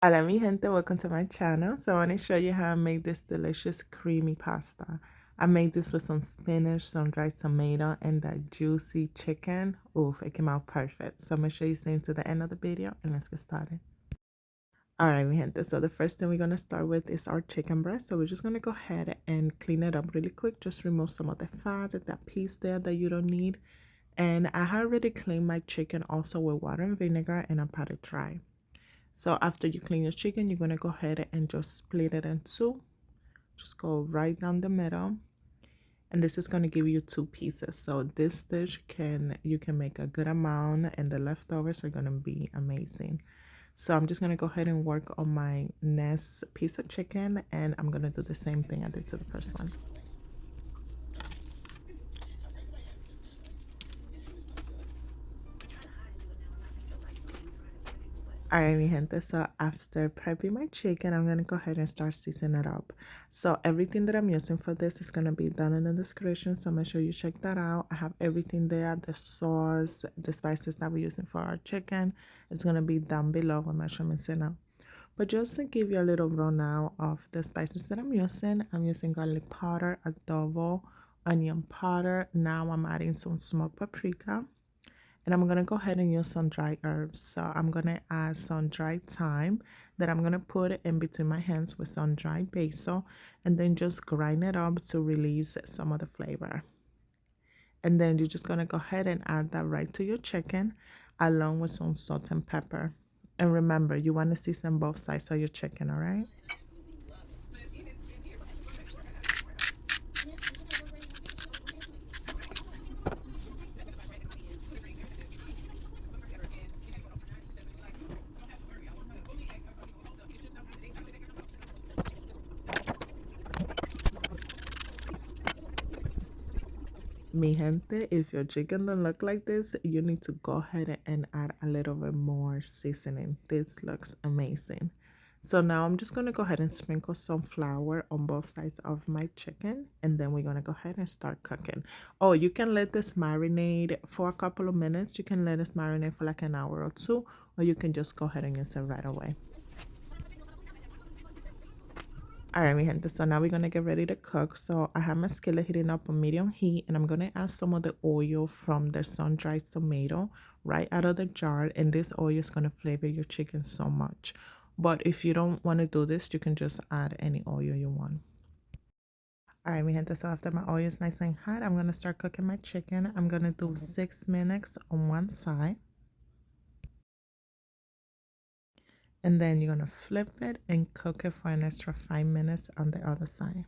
Hola mi gente, welcome to my channel. So I want to show you how I made this delicious creamy pasta. I made this with some spinach, some dried tomato, and that juicy chicken. Oof, it came out perfect. So I'm going to show you stay to the end of the video and let's get started. Alright mi gente, so the first thing we're going to start with is our chicken breast. So we're just going to go ahead and clean it up really quick. Just remove some of the fat, that piece there that you don't need. And I had already cleaned my chicken also with water and vinegar and I pat it dry. So after you clean your chicken, you're going to go ahead and just split it in two. Just go right down the middle. And this is going to give you two pieces. So this dish you can make a good amount and the leftovers are going to be amazing. So I'm just going to go ahead and work on my next piece of chicken and I'm going to do the same thing I did to the first one. Alright, mi gente, so after prepping my chicken, I'm going to go ahead and start seasoning it up. So everything that I'm using for this is going to be down in the description, so make sure you check that out. I have everything there, the sauce, the spices that we're using for our chicken. It's going to be down below with measurements in it. But just to give you a little rundown of the spices that I'm using garlic powder, adobo, onion powder. Now I'm adding some smoked paprika. And I'm going to go ahead and use some dry herbs. So I'm going to add some dried thyme that I'm going to put in between my hands with some dried basil and then just grind it up to release some of the flavor. And then you're just going to go ahead and add that right to your chicken along with some salt and pepper. And remember, you want to season both sides of your chicken, all right? Mi gente, if your chicken don't look like this, you need to go ahead and add a little bit more seasoning. This looks amazing. So now I'm just going to go ahead and sprinkle some flour on both sides of my chicken. And then we're going to go ahead and start cooking. Oh, you can let this marinate for a couple of minutes. You can let this marinate for like an hour or two. Or you can just go ahead and use it right away. All right, mi gente, so now we're going to get ready to cook. So I have my skillet heating up on medium heat and I'm going to add some of the oil from the sun-dried tomato right out of the jar. And this oil is going to flavor your chicken so much. But if you don't want to do this, you can just add any oil you want. All right, mi gente, so after my oil is nice and hot, I'm going to start cooking my chicken. I'm going to do 6 minutes on one side. And then you're going to flip it and cook it for an extra 5 minutes on the other side.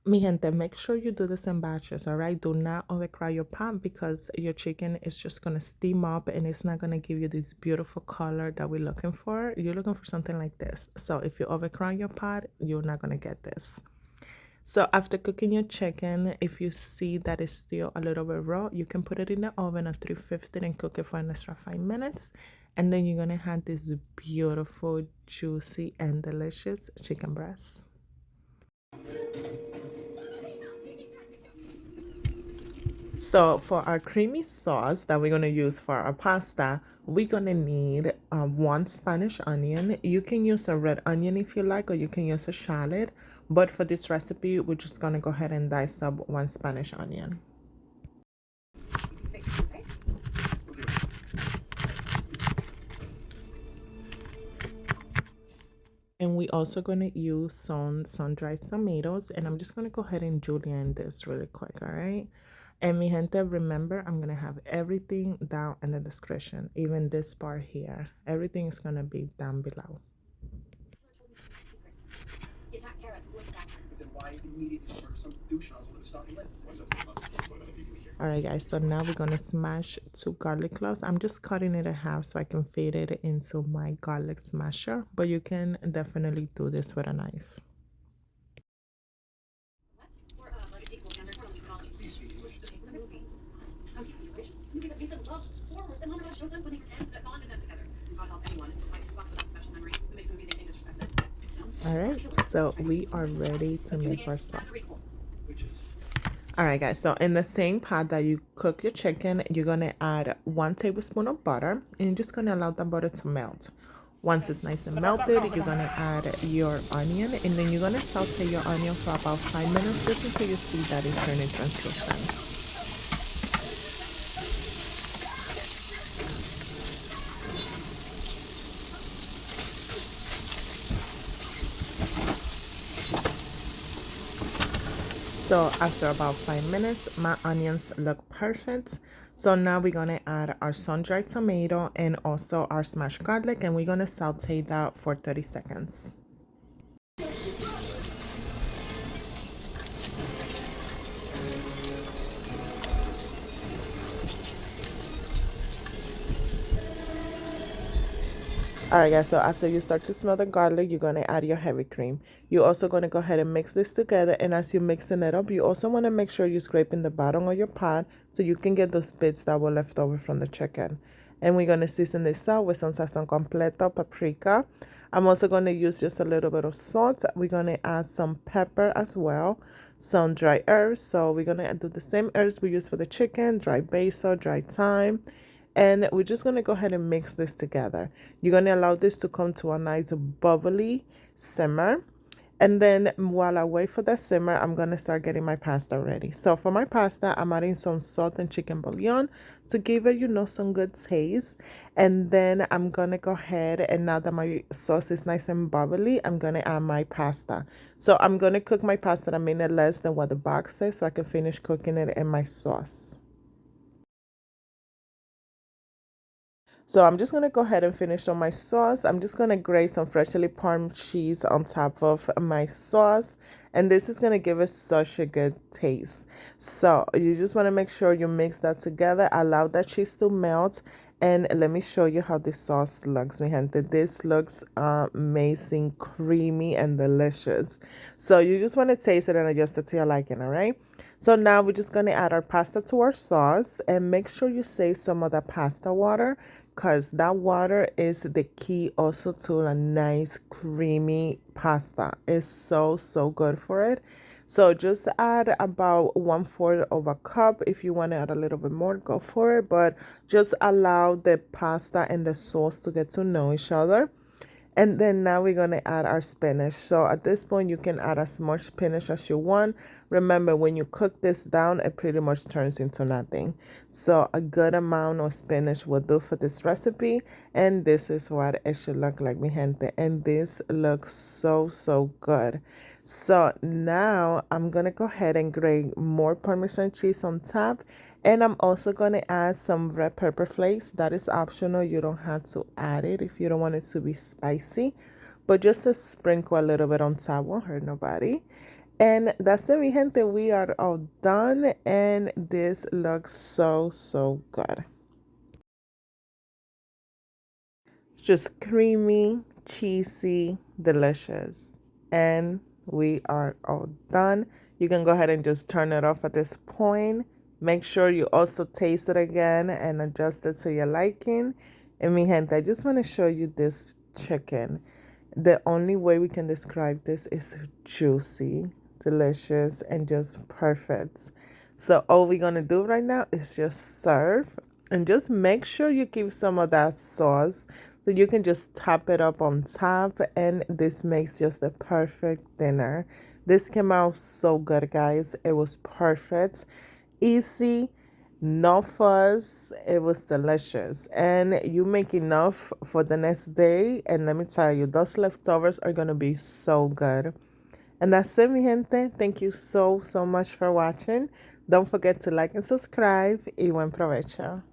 Mi gente, make sure you do this in batches, all right? Do not overcrowd your pot because your chicken is just going to steam up and it's not going to give you this beautiful color that we're looking for. You're looking for something like this. So if you overcrowd your pot, you're not going to get this. So after cooking your chicken, if you see that it's still a little bit raw, you can put it in the oven at 350 and cook it for an extra 5 minutes. And then you're going to have this beautiful, juicy, and delicious chicken breast. So for our creamy sauce that we're going to use for our pasta, we're going to need one Spanish onion. You can use a red onion if you like, or you can use a shallot. But for this recipe, we're just going to go ahead and dice up one Spanish onion. And we also going to use some sun-dried tomatoes. And I'm just going to go ahead and julienne this really quick, all right? And mi gente, remember, I'm going to have everything down in the description, even this part here. Everything is going to be down below. Alright guys, so now we're going to smash 2 garlic cloves. I'm just cutting it in half so I can fit it into my garlic smasher. But you can definitely do this with a knife. All right, so we are ready to make our sauce. All right, guys, so in the same pot that you cook your chicken, you're gonna add 1 tablespoon of butter, and you're just gonna allow the butter to melt. Once it's nice and melted, you're gonna add your onion, and then you're gonna saute your onion for about 5 minutes just until you see that it's turning translucent. So after about 5 minutes, my onions look perfect. So now we're gonna add our sun-dried tomato and also our smashed garlic, and we're gonna saute that for 30 seconds. All right, guys, so after you start to smell the garlic, you're going to add your heavy cream. You're also going to go ahead and mix this together. And as you're mixing it up, you also want to make sure you're scraping the bottom of your pot so you can get those bits that were left over from the chicken. And we're going to season this out with some sazon completo, paprika. I'm also going to use just a little bit of salt. We're going to add some pepper as well, some dry herbs. So we're going to do the same herbs we use for the chicken, dry basil, dry thyme. And we're just going to go ahead and mix this together. You're going to allow this to come to a nice bubbly simmer. And then while I wait for that simmer, I'm going to start getting my pasta ready. So for my pasta, I'm adding some salt and chicken bouillon to give it, some good taste. And then I'm going to go ahead, and now that my sauce is nice and bubbly, I'm going to add my pasta. So I'm going to cook my pasta a minute less than what the box says so I can finish cooking it in my sauce. So I'm just going to go ahead and finish on my sauce. I'm just going to grate some freshly parmed cheese on top of my sauce. And this is going to give it such a good taste. So you just want to make sure you mix that together. Allow that cheese to melt. And let me show you how this sauce looks, mi gente. This looks amazing, creamy, and delicious. So you just want to taste it and adjust it to your liking, all right? So now we're just going to add our pasta to our sauce, and make sure you save some of the pasta water, because that water is the key also to a nice creamy pasta. It's so good for it. So just add about 1/4 of a cup. If you want to add a little bit more, go for it, but just allow the pasta and the sauce to get to know each other. And then now we're going to add our spinach. So at this point, you can add as much spinach as you want. Remember, when you cook this down, it pretty much turns into nothing. So a good amount of spinach will do for this recipe. And this is what it should look like, mi gente. And this looks so good. So now I'm going to go ahead and grate more Parmesan cheese on top. And I'm also going to add some red pepper flakes. That is optional. You don't have to add it if you don't want it to be spicy. But just to sprinkle a little bit on top won't hurt nobody. And that's it, mi gente. We are all done. And this looks so good. It's just creamy, cheesy, delicious. And we are all done. You can go ahead and just turn it off at this point. Make sure you also taste it again and adjust it to your liking. And mi gente, I just want to show you this chicken. The only way we can describe this is juicy, delicious, and just perfect. So all we're going to do right now is just serve. And just make sure you keep some of that sauce so you can just top it up on top. And this makes just the perfect dinner. This came out so good, guys. It was perfect. Easy, no fuss. It was delicious. And you make enough for the next day. And let me tell you, those leftovers are going to be so good. And that's it, mi gente. Thank you so much for watching. Don't forget to like and subscribe. Y buen provecho.